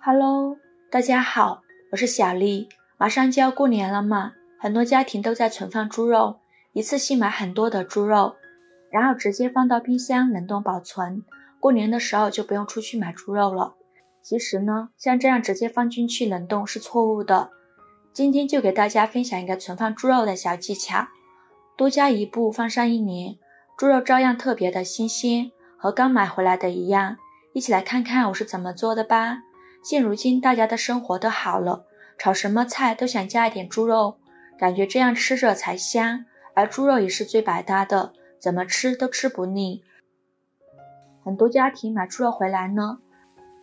Hello， 大家好，我是小丽。马上就要过年了嘛，很多家庭都在存放猪肉，一次性买很多的猪肉，然后直接放到冰箱冷冻保存。过年的时候就不用出去买猪肉了。其实呢，像这样直接放进去冷冻是错误的。今天就给大家分享一个存放猪肉的小技巧，多加一步放上1年，猪肉照样特别的新鲜，和刚买回来的一样。一起来看看我是怎么做的吧。现如今大家的生活都好了，炒什么菜都想加一点猪肉，感觉这样吃着才香，而猪肉也是最百搭的，怎么吃都吃不腻。很多家庭买猪肉回来呢，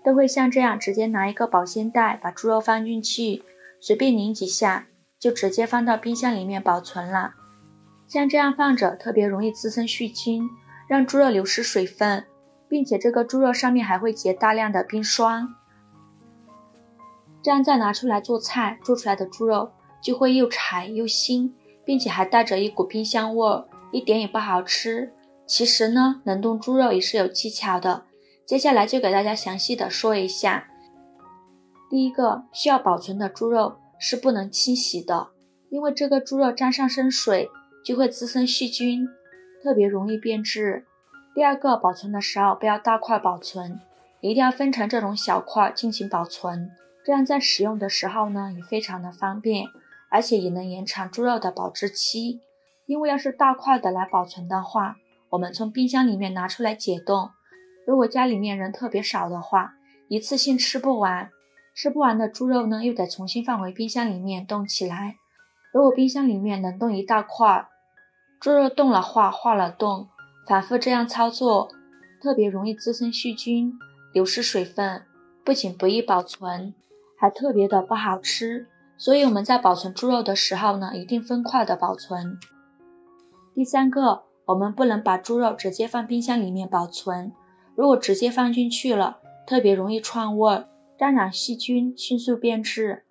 都会像这样直接拿一个保鲜袋把猪肉放进去，随便拧几下就直接放到冰箱里面保存了。像这样放着特别容易滋生细菌，让猪肉流失水分，并且这个猪肉上面还会结大量的冰霜，这样再拿出来做菜，做出来的猪肉就会又柴又腥，并且还带着一股冰箱味，一点也不好吃。其实呢，冷冻猪肉也是有技巧的，接下来就给大家详细的说一下。第一个，需要保存的猪肉是不能清洗的，因为这个猪肉沾上生水就会滋生细菌，特别容易变质。第二个，保存的时候不要大块保存，一定要分成这种小块进行保存，这样在使用的时候呢也非常的方便，而且也能延长猪肉的保质期。因为要是大块的来保存的话，我们从冰箱里面拿出来解冻，如果家里面人特别少的话，一次性吃不完的猪肉呢又得重新放回冰箱里面冻起来。如果冰箱里面冷冻一大块，猪肉冻了化，化了冻，反复这样操作，特别容易滋生细菌，流失水分，不仅不易保存，还特别的不好吃。所以我们在保存猪肉的时候呢，一定分块的保存。第三个，我们不能把猪肉直接放冰箱里面保存，如果直接放进去了，特别容易串味，沾染细菌，迅速变质。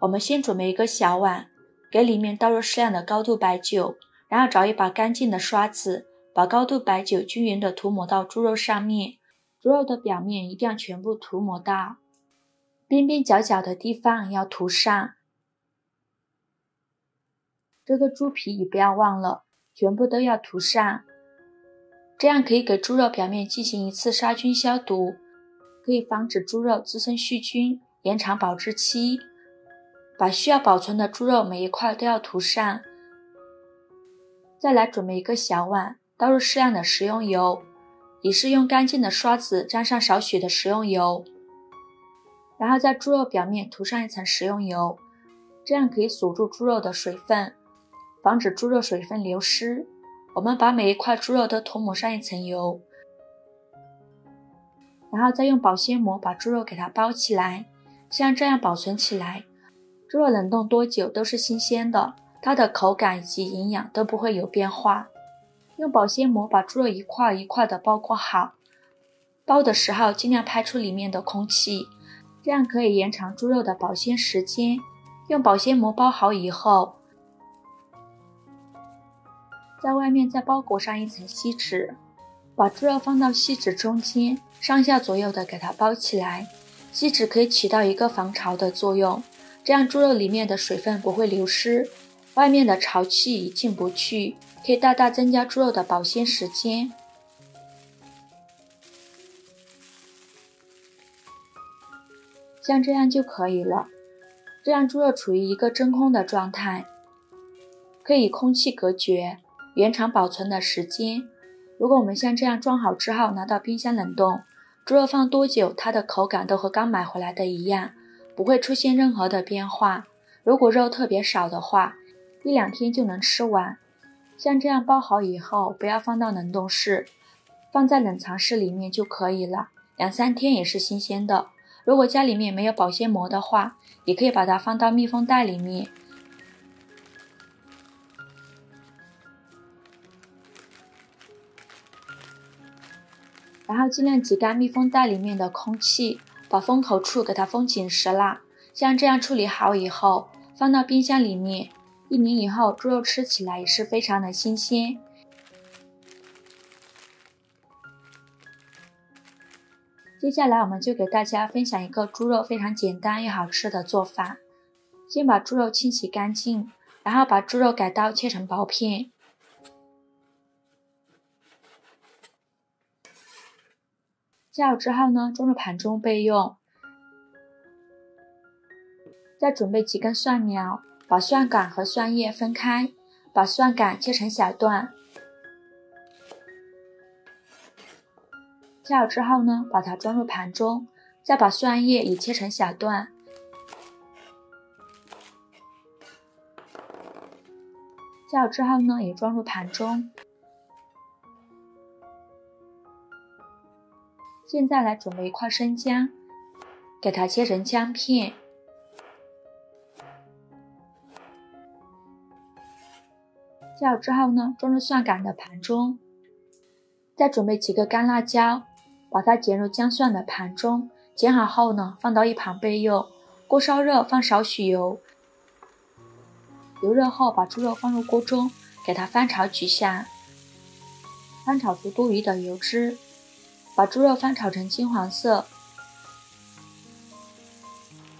我们先准备一个小碗，给里面倒入适量的高度白酒，然后找一把干净的刷子，把高度白酒均匀的涂抹到猪肉上面，猪肉的表面一定要全部涂抹到，边边角角的地方要涂上。这个猪皮也不要忘了，全部都要涂上，这样可以给猪肉表面进行一次杀菌消毒，可以防止猪肉滋生细菌，延长保质期。把需要保存的猪肉每一块都要涂上。再来准备一个小碗，倒入适量的食用油，也是用干净的刷子沾上少许的食用油，然后在猪肉表面涂上一层食用油，这样可以锁住猪肉的水分，防止猪肉水分流失。我们把每一块猪肉都涂抹上一层油，然后再用保鲜膜把猪肉给它包起来，像这样保存起来，猪肉冷冻多久都是新鲜的，它的口感以及营养都不会有变化。用保鲜膜把猪肉一块一块的包裹好，包的时候尽量拍出里面的空气，这样可以延长猪肉的保鲜时间。用保鲜膜包好以后，在外面再包裹上一层锡纸，把猪肉放到锡纸中间，上下左右的给它包起来。锡纸可以起到一个防潮的作用，这样猪肉里面的水分不会流失，外面的潮气也进不去，可以大大增加猪肉的保鲜时间。像这样就可以了，这样猪肉处于一个真空的状态，可以空气隔绝，延长保存的时间。如果我们像这样装好之后拿到冰箱冷冻，猪肉放多久它的口感都和刚买回来的一样，不会出现任何的变化。如果肉特别少的话，1-2天就能吃完。像这样包好以后，不要放到冷冻室，放在冷藏室里面就可以了，2-3天也是新鲜的。如果家里面没有保鲜膜的话，也可以把它放到密封袋里面，然后尽量挤干密封袋里面的空气，把封口处给它封紧实啦。像这样处理好以后，放到冰箱里面，1年以后猪肉吃起来也是非常的新鲜。接接下来我们就给大家分享一个猪肉非常简单又好吃的做法。先把猪肉清洗干净，然后把猪肉改刀切成薄片。切好之后呢，装入盘中备用。再准备几根蒜苗，把蒜杆和蒜叶分开，把蒜杆切成小段。切好之后呢，把它装入盘中，再把蒜叶也切成小段。切好之后呢，也装入盘中。现在来准备一块生姜，给它切成姜片。切好之后呢，装入蒜杆的盘中。再准备几个干辣椒，把它剪入姜蒜的盘中。剪好后呢，放到一旁备用。锅烧热，放少许油。油热后，把猪肉放入锅中，给它翻炒几下，翻炒出多余的油脂。把猪肉翻炒成金黄色，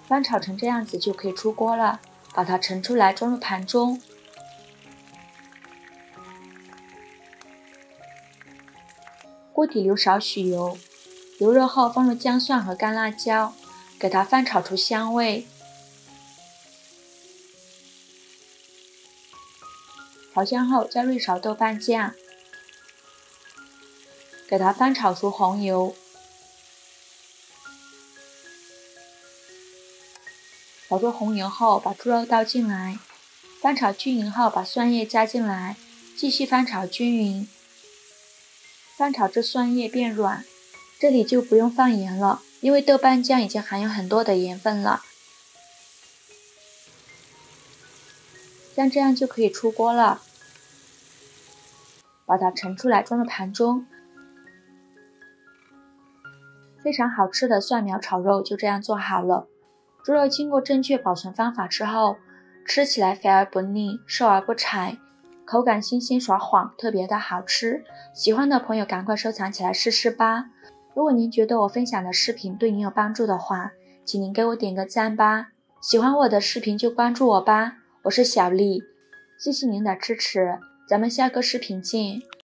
翻炒成这样子就可以出锅了。把它盛出来，装入盘中。锅底留少许油，油热后放入姜蒜和干辣椒，给它翻炒出香味。炒香后加入一勺豆瓣酱，给它翻炒出红油。炒出红油后，把猪肉倒进来，翻炒均匀后，把蒜叶加进来，继续翻炒均匀。翻炒至蒜叶变软，这里就不用放盐了，因为豆瓣酱已经含有很多的盐分了。像这样就可以出锅了。把它盛出来，装入盘中。非常好吃的蒜苗炒肉就这样做好了。猪肉经过正确保存方法之后，吃起来肥而不腻，瘦而不柴，口感新鲜爽晃，特别的好吃。喜欢的朋友赶快收藏起来试试吧。如果您觉得我分享的视频对您有帮助的话，请您给我点个赞吧。喜欢我的视频就关注我吧，我是小丽，谢谢您的支持，咱们下个视频见。